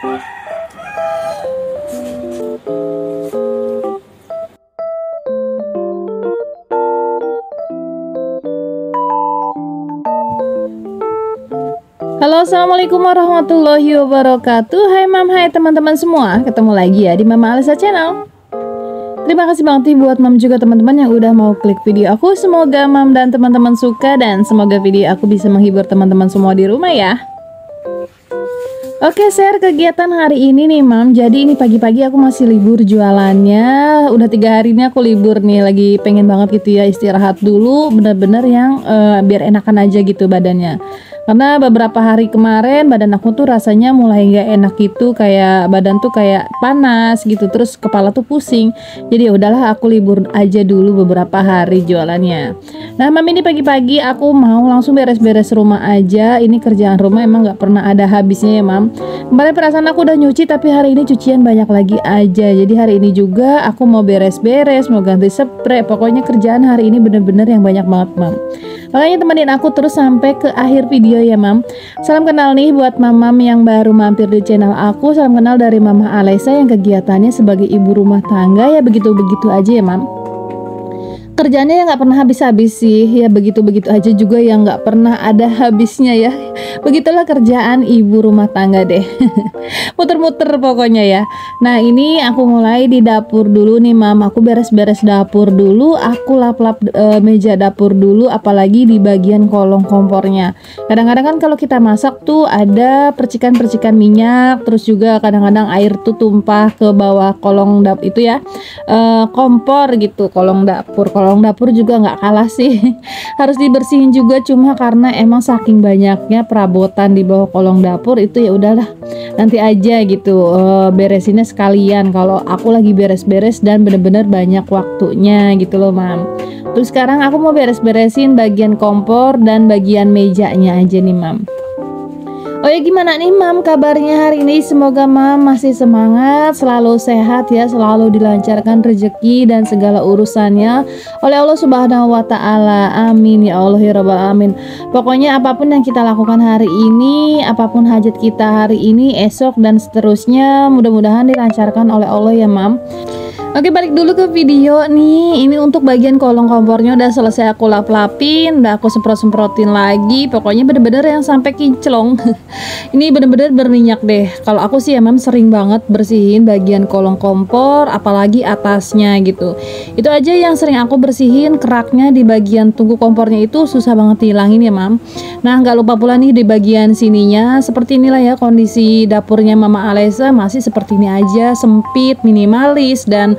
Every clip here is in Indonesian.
Halo, assalamualaikum warahmatullahi wabarakatuh. Hai mam, hai teman-teman semua. Ketemu lagi ya di Mama Alisa Channel. Terima kasih banget nih buat mam juga teman-teman yang udah mau klik video aku. Semoga mam dan teman-teman suka dan semoga video aku bisa menghibur teman-teman semua di rumah ya. Oke, share kegiatan hari ini nih mam. Jadi ini pagi-pagi aku masih libur jualannya. Udah 3 hari ini aku libur nih. Lagi pengen banget gitu ya istirahat dulu. Bener-bener yang biar enakan aja gitu badannya. Karena beberapa hari kemarin badan aku tuh rasanya mulai nggak enak gitu, kayak badan tuh kayak panas gitu, terus kepala tuh pusing. Jadi ya udahlah aku libur aja dulu beberapa hari jualannya. Nah mam, ini pagi-pagi aku mau langsung beres-beres rumah aja. Ini kerjaan rumah emang nggak pernah ada habisnya ya mam. Kemarin perasaan aku udah nyuci tapi hari ini cucian banyak lagi aja. Jadi hari ini juga aku mau beres-beres, mau ganti spray. Pokoknya kerjaan hari ini bener-bener yang banyak banget mam. Makanya temenin aku terus sampai ke akhir video ya mam. Salam kenal nih buat mamam yang baru mampir di channel aku. Salam kenal dari Mama Alisa yang kegiatannya sebagai ibu rumah tangga ya begitu-begitu aja ya mam. Kerjanya yang nggak pernah habis-habis sih ya, begitu-begitu aja juga yang nggak pernah ada habisnya ya. Begitulah kerjaan ibu rumah tangga deh. Muter-muter pokoknya ya. Nah ini aku mulai di dapur dulu nih mam. Aku beres-beres dapur dulu. Aku lap-lap meja dapur dulu, apalagi di bagian kolong kompornya. Kadang-kadang kan kalau kita masak tuh ada percikan-percikan minyak, terus juga kadang-kadang air tuh tumpah ke bawah kolong dapur itu ya, kompor gitu. Kolong dapur juga nggak kalah sih. Harus dibersihin juga, cuma karena emang saking banyaknya perabotan di bawah kolong dapur itu ya udahlah nanti aja gitu, beresinnya sekalian kalau aku lagi beres-beres dan bener-bener banyak waktunya gitu loh mam. Terus sekarang aku mau beres-beresin bagian kompor dan bagian mejanya aja nih mam. Oh ya, gimana nih mam kabarnya hari ini? Semoga mam masih semangat, selalu sehat ya, selalu dilancarkan rezeki dan segala urusannya oleh Allah Subhanahu wa taala. Amin ya Allah ya rabbal alamin. Pokoknya apapun yang kita lakukan hari ini, apapun hajat kita hari ini, esok dan seterusnya, mudah-mudahan dilancarkan oleh Allah ya mam. Oke, balik dulu ke video nih. Ini untuk bagian kolong kompornya udah selesai aku lap-lapin, udah aku semprot-semprotin lagi. Pokoknya bener-bener yang sampai kinclong. Ini bener-bener berminyak deh. Kalau aku sih emang sering banget bersihin bagian kolong kompor, apalagi atasnya gitu. Itu aja yang sering aku bersihin. Keraknya di bagian tungku kompornya itu susah banget hilangin ya mam. Nah nggak lupa pula nih di bagian sininya. Seperti inilah ya kondisi dapurnya Mama Alisa, masih seperti ini aja, sempit, minimalis, dan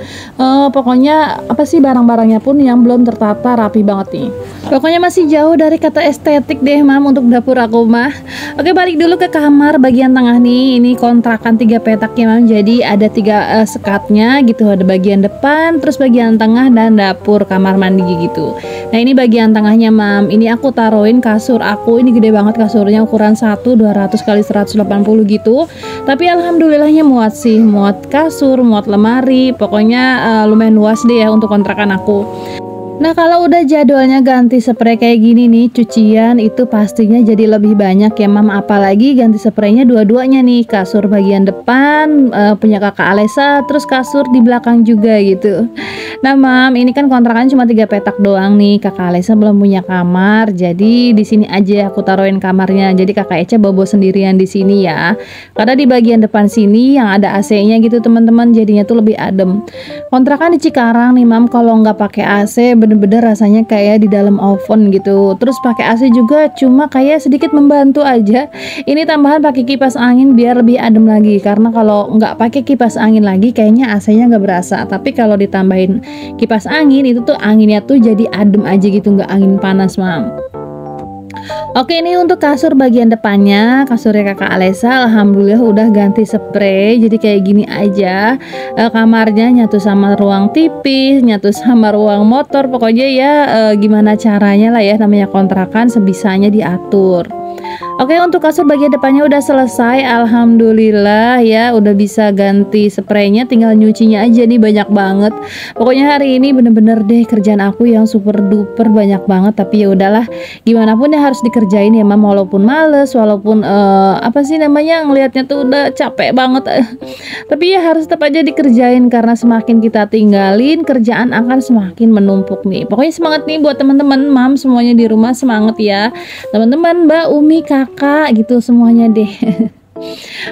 pokoknya apa sih, barang-barangnya pun yang belum tertata rapi banget nih. Pokoknya masih jauh dari kata estetik deh mam untuk dapur aku mah. Oke, balik dulu ke kamar bagian tengah nih. Ini kontrakan 3 petak ya mam. Jadi ada 3 sekatnya gitu. Ada bagian depan, terus bagian tengah, dan dapur kamar mandi gitu. Nah ini bagian tengahnya mam. Ini aku taruhin kasur aku. Ini gede banget kasurnya, ukuran 200 kali 180 gitu. Tapi alhamdulillahnya muat sih, muat kasur, muat lemari. Pokoknya lumayan luas deh ya untuk kontrakan aku. Nah kalau udah jadwalnya ganti spray kayak gini nih, cucian itu pastinya jadi lebih banyak ya mam. Apalagi ganti spraynya dua-duanya nih, kasur bagian depan punya kakak Alisa, terus kasur di belakang juga gitu. Nah mam, ini kan kontrakan cuma 3 petak doang nih, kakak Alisa belum punya kamar, jadi di sini aja aku taruhin kamarnya. Jadi kakak Eca bobo sendirian di sini ya, karena di bagian depan sini yang ada AC-nya gitu teman-teman, jadinya tuh lebih adem. Kontrakan di Cikarang nih mam, kalau nggak pakai AC bener-bener rasanya kayak di dalam oven gitu. Terus pakai AC juga cuma kayak sedikit membantu aja. Ini tambahan pakai kipas angin biar lebih adem lagi, karena kalau nggak pakai kipas angin lagi kayaknya AC-nya nggak berasa. Tapi kalau ditambahin kipas angin itu tuh anginnya tuh jadi adem aja gitu, nggak angin panas mam. Oke, ini untuk kasur bagian depannya, kasurnya kakak Alisa alhamdulillah udah ganti spray, jadi kayak gini aja. Kamarnya nyatu sama ruang TV, nyatu sama ruang motor. Pokoknya ya gimana caranya lah ya, namanya kontrakan sebisanya diatur. Oke, untuk kasur bagian depannya udah selesai, alhamdulillah ya, udah bisa ganti spraynya, tinggal nyucinya aja nih, banyak banget. Pokoknya hari ini bener-bener deh kerjaan aku yang super duper banyak banget, tapi ya udahlah, gimana pun ya harus dikerjain ya mam, walaupun males, walaupun apa sih namanya, ngelihatnya tuh udah capek banget, tapi ya harus tetap aja dikerjain karena semakin kita tinggalin, kerjaan akan semakin menumpuk nih. Pokoknya semangat nih buat teman-teman mam semuanya di rumah, semangat ya teman-teman, Mbak, Umi, kakak gitu semuanya deh.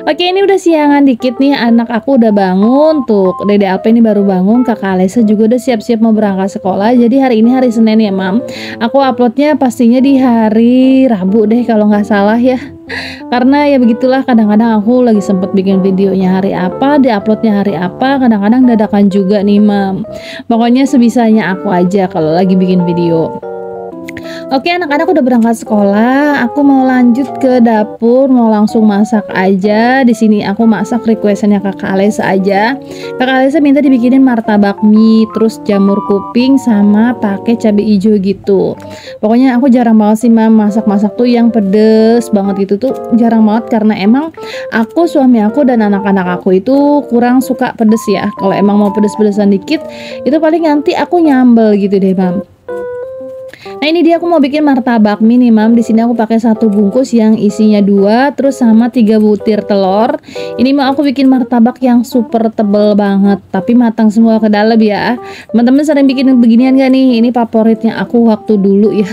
Oke, ini udah siangan dikit nih, anak aku udah bangun tuh, Dede Alpe ini baru bangun, kakak Alesa juga udah siap-siap mau berangkat sekolah. Jadi hari ini hari Senin ya mam, aku uploadnya pastinya di hari Rabu deh kalau nggak salah ya, karena ya begitulah, kadang-kadang aku lagi sempet bikin videonya hari apa, diuploadnya hari apa, kadang-kadang dadakan juga nih mam. Pokoknya sebisanya aku aja kalau lagi bikin video. Oke, anak-anak udah berangkat sekolah. Aku mau lanjut ke dapur, mau langsung masak aja. Di sini aku masak requestannya kakak Alesa aja. Kakak Alesa minta dibikinin martabak mie, terus jamur kuping sama pakai cabai hijau gitu. Pokoknya aku jarang banget sih mam masak-masak tuh yang pedes banget gitu tuh, jarang banget karena emang aku, suami aku dan anak-anak aku itu kurang suka pedes ya. Kalau emang mau pedes-pedesan dikit, itu paling nanti aku nyambel gitu deh mam. Nah ini dia, aku mau bikin martabak mie nih mam. Di sini aku pakai satu bungkus yang isinya 2, terus sama 3 butir telur. Ini mau aku bikin martabak yang super tebel banget, tapi matang semua ke dalam ya. Teman-teman sering bikin beginian gak nih? Ini favoritnya aku waktu dulu ya.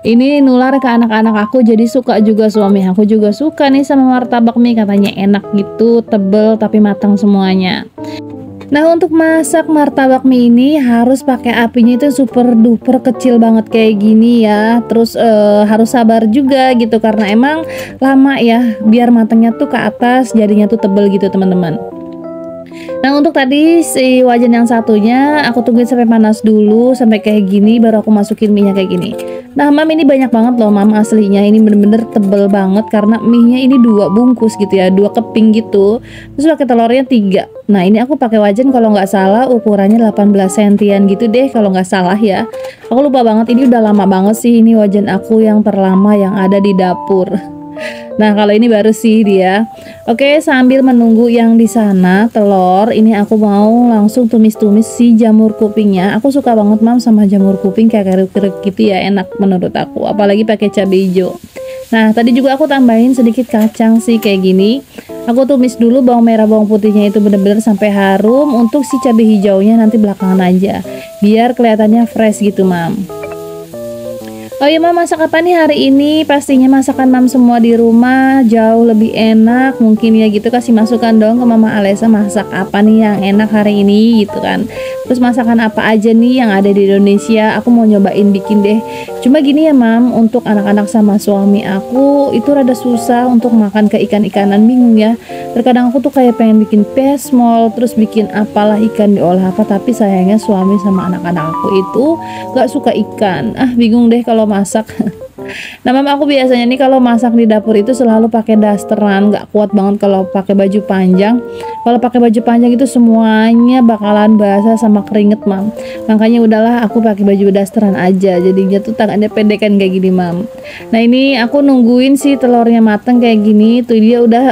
Ini nular ke anak-anak aku, jadi suka juga, suami aku juga suka nih sama martabak mie, katanya enak gitu, tebel tapi matang semuanya. Nah untuk masak martabak mie ini harus pakai apinya itu super duper kecil banget kayak gini ya. Terus harus sabar juga gitu karena emang lama ya biar matangnya tuh ke atas, jadinya tuh tebel gitu teman-teman. Nah untuk tadi si wajan yang satunya aku tungguin sampai panas dulu, sampai kayak gini baru aku masukin minyak kayak gini. Nah mam, ini banyak banget loh mam, aslinya ini bener-bener tebel banget karena mie-nya ini 2 bungkus gitu ya, 2 keping gitu. Terus pakai telurnya 3. Nah ini aku pakai wajan kalau nggak salah ukurannya 18 sentian gitu deh kalau nggak salah ya. Aku lupa banget, ini udah lama banget sih, ini wajan aku yang terlama yang ada di dapur. Nah kalau ini baru sih dia. Oke, sambil menunggu yang di sana telur, ini aku mau langsung tumis-tumis si jamur kupingnya. Aku suka banget mam sama jamur kuping, kayak kerip-kerip gitu ya, enak menurut aku, apalagi pakai cabai hijau. Nah tadi juga aku tambahin sedikit kacang sih kayak gini. Aku tumis dulu bawang merah bawang putihnya itu bener-bener sampai harum. Untuk si cabai hijaunya nanti belakangan aja, biar kelihatannya fresh gitu mam. Oh iya mam, masak apa nih hari ini? Pastinya masakan mam semua di rumah jauh lebih enak. Mungkin ya gitu, kasih masukan dong ke mama Alesa, masak apa nih yang enak hari ini gitu kan. Terus masakan apa aja nih yang ada di Indonesia, aku mau nyobain bikin deh. Cuma gini ya mam, untuk anak-anak sama suami aku itu rada susah untuk makan ke ikan-ikanan, bingung ya. Terkadang aku tuh kayak pengen bikin pesmol, terus bikin apalah ikan diolah apa, tapi sayangnya suami sama anak-anak aku itu gak suka ikan. Bingung deh kalau masak. Nah mam, aku biasanya nih kalau masak di dapur itu selalu pakai dasteran, gak kuat banget kalau pakai baju panjang. Kalau pakai baju panjang itu semuanya bakalan basah sama keringet mam. Makanya udahlah aku pakai baju dasteran aja, jadinya tuh tangannya pendekan kayak gini mam. Nah ini aku nungguin si telurnya mateng kayak gini, tuh dia udah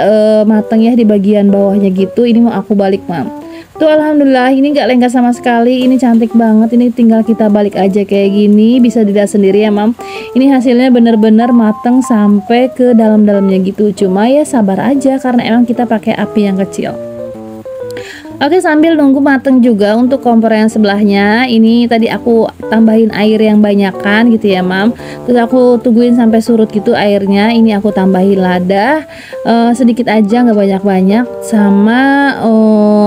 mateng ya di bagian bawahnya gitu. Ini mau aku balik mam. Tuh alhamdulillah ini gak lengket sama sekali, ini cantik banget. Ini tinggal kita balik aja kayak gini, bisa dilihat sendiri ya mam. Ini hasilnya bener-bener mateng sampai ke dalam-dalamnya gitu. Cuma ya sabar aja karena emang kita pakai api yang kecil. Oke, sambil nunggu mateng juga untuk kompor yang sebelahnya, ini tadi aku tambahin air yang banyakan gitu ya mam. Terus aku tungguin sampai surut gitu airnya. Ini aku tambahin lada sedikit aja, nggak banyak-banyak. Sama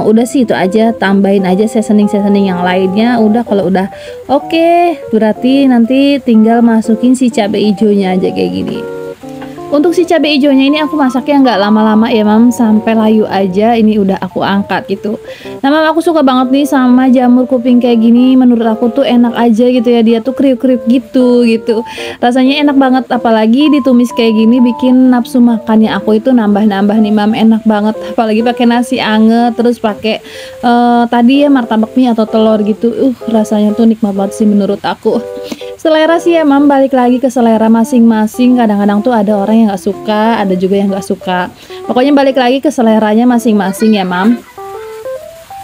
udah sih itu aja, tambahin aja seasoning yang lainnya. Udah, kalau udah oke, berarti nanti tinggal masukin si cabai hijaunya aja kayak gini. Untuk si cabai hijaunya ini aku masaknya nggak lama-lama ya mam, sampai layu aja. Ini udah aku angkat gitu. Nah mam, aku suka banget nih sama jamur kuping kayak gini. Menurut aku tuh enak aja gitu ya, dia tuh kriuk-kriuk gitu. Rasanya enak banget, apalagi ditumis kayak gini bikin nafsu makannya aku itu nambah-nambah nih mam, enak banget. Apalagi pakai nasi anget, terus pakai tadi ya martabak mie atau telur gitu. Rasanya tuh nikmat banget sih menurut aku. Selera sih ya mam, balik lagi ke selera masing-masing. Kadang-kadang tuh ada orang yang nggak suka, ada juga yang nggak suka. Pokoknya balik lagi ke seleranya masing-masing ya mam.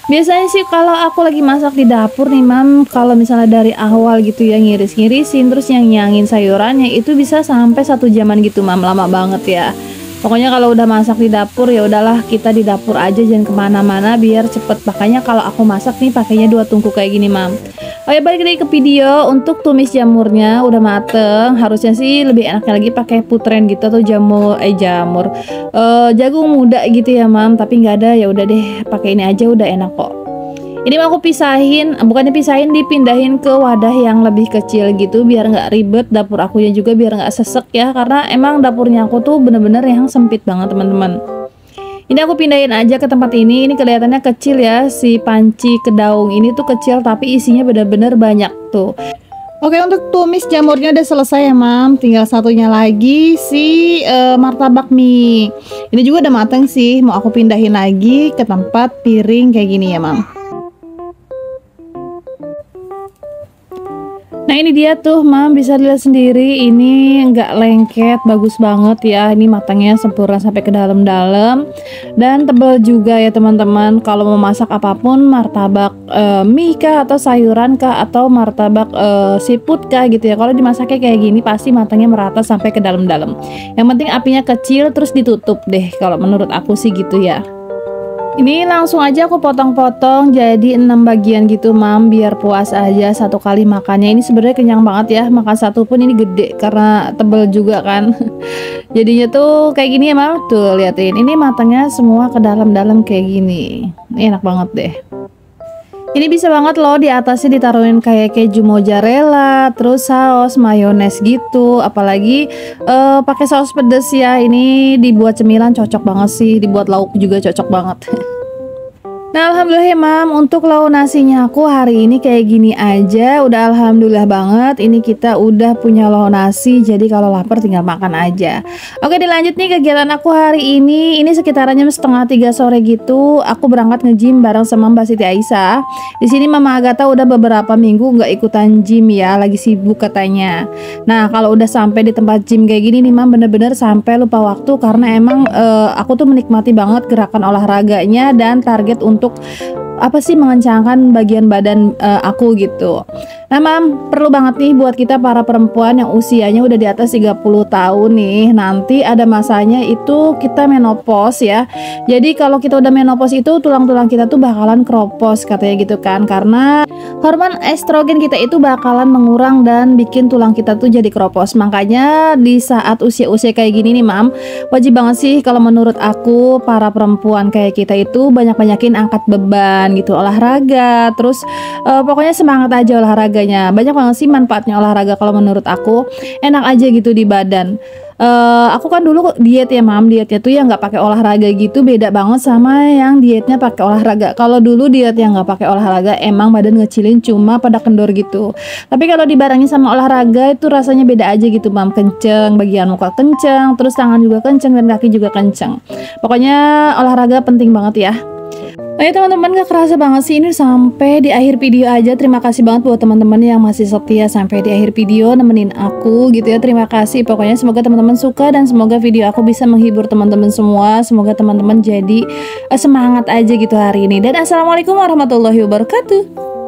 Biasanya sih kalau aku lagi masak di dapur nih mam, kalau misalnya dari awal gitu ya ngiris-ngirisin terus yang nyangin sayurannya itu bisa sampai 1 jaman gitu mam, lama banget ya. Pokoknya kalau udah masak di dapur ya udahlah, kita di dapur aja, jangan kemana-mana biar cepet. Makanya kalau aku masak nih pakainya 2 tungku kayak gini mam. Oh ya, balik lagi ke video. Untuk tumis jamurnya udah mateng, harusnya sih lebih enaknya lagi pakai putren gitu atau jagung muda gitu ya mam, tapi nggak ada, ya udah deh pakai ini aja, udah enak kok. Ini mau aku pisahin, bukan dipisahin, dipindahin ke wadah yang lebih kecil gitu biar nggak ribet dapur akunya juga, biar nggak sesek ya, karena emang dapurnya aku tuh bener-bener yang sempit banget teman-teman. Ini aku pindahin aja ke tempat ini kelihatannya kecil ya, si panci kedaung ini tuh kecil tapi isinya bener-bener banyak tuh. Oke, untuk tumis jamurnya udah selesai ya mam, tinggal satunya lagi si martabak mie. Ini juga udah mateng sih, mau aku pindahin lagi ke tempat piring kayak gini ya mam. Nah ini dia tuh mam, bisa dilihat sendiri, ini nggak lengket, bagus banget ya. Ini matangnya sempurna sampai ke dalam-dalam dan tebal juga ya teman-teman. Kalau mau masak apapun, martabak mie kah atau sayuran kah atau martabak siput kah gitu ya, kalau dimasaknya kayak gini pasti matangnya merata sampai ke dalam-dalam. Yang penting apinya kecil terus ditutup deh, kalau menurut aku sih gitu ya. Ini langsung aja aku potong-potong jadi 6 bagian gitu mam, biar puas aja satu kali makannya. Ini sebenarnya kenyang banget ya, makan satu pun ini gede karena tebel juga kan. Jadinya tuh kayak gini ya mam, tuh liatin, ini matangnya semua ke dalam-dalam kayak gini. Ini enak banget deh. Ini bisa banget loh di atasnya ditaruhin kayak keju mozzarella, terus saus mayones gitu, apalagi pakai saus pedes ya. Ini dibuat cemilan cocok banget sih, dibuat lauk juga cocok banget. Nah alhamdulillah ya mam, untuk lauk nasinya aku hari ini kayak gini aja, udah alhamdulillah banget. Ini kita udah punya lauk nasi, jadi kalau lapar tinggal makan aja. Oke, dilanjut nih kegiatan aku hari ini. Ini sekitarannya 2:30 sore gitu, aku berangkat nge-gym bareng sama Mbak Siti Aisyah. Di sini Mama Agatha udah beberapa minggu nggak ikutan gym ya, lagi sibuk katanya. Nah kalau udah sampai di tempat gym kayak gini nih mam, bener-bener sampai lupa waktu, karena emang aku tuh menikmati banget gerakan olahraganya dan target untuk apa sih, mengencangkan bagian badan aku gitu. Nah mam, perlu banget nih buat kita para perempuan yang usianya udah di atas 30 tahun nih, nanti ada masanya itu kita menopause ya. Jadi kalau kita udah menopause itu tulang-tulang kita tuh bakalan kropos katanya gitu kan, karena hormon estrogen kita itu bakalan mengurang dan bikin tulang kita tuh jadi kropos. Makanya di saat usia-usia kayak gini nih mam, wajib banget sih kalau menurut aku para perempuan kayak kita itu banyak-banyakin angkat beban gitu, olahraga, terus pokoknya semangat aja olahraganya. Banyak banget sih manfaatnya olahraga kalau menurut aku, enak aja gitu di badan. Aku kan dulu diet ya mam, dietnya tuh yang nggak pakai olahraga gitu, beda banget sama yang dietnya pakai olahraga. Kalau dulu diet yang nggak pakai olahraga emang badan ngecilin, cuma pada kendor gitu. Tapi kalau dibarengin sama olahraga itu rasanya beda aja gitu mam, kenceng, bagian muka kenceng, terus tangan juga kenceng dan kaki juga kenceng. Pokoknya olahraga penting banget ya. Oke teman-teman, gak kerasa banget sih ini sampai di akhir video aja. Terima kasih banget buat teman-teman yang masih setia sampai di akhir video nemenin aku gitu ya. Terima kasih, pokoknya semoga teman-teman suka dan semoga video aku bisa menghibur teman-teman semua. Semoga teman-teman jadi semangat aja gitu hari ini. Dan assalamualaikum warahmatullahi wabarakatuh.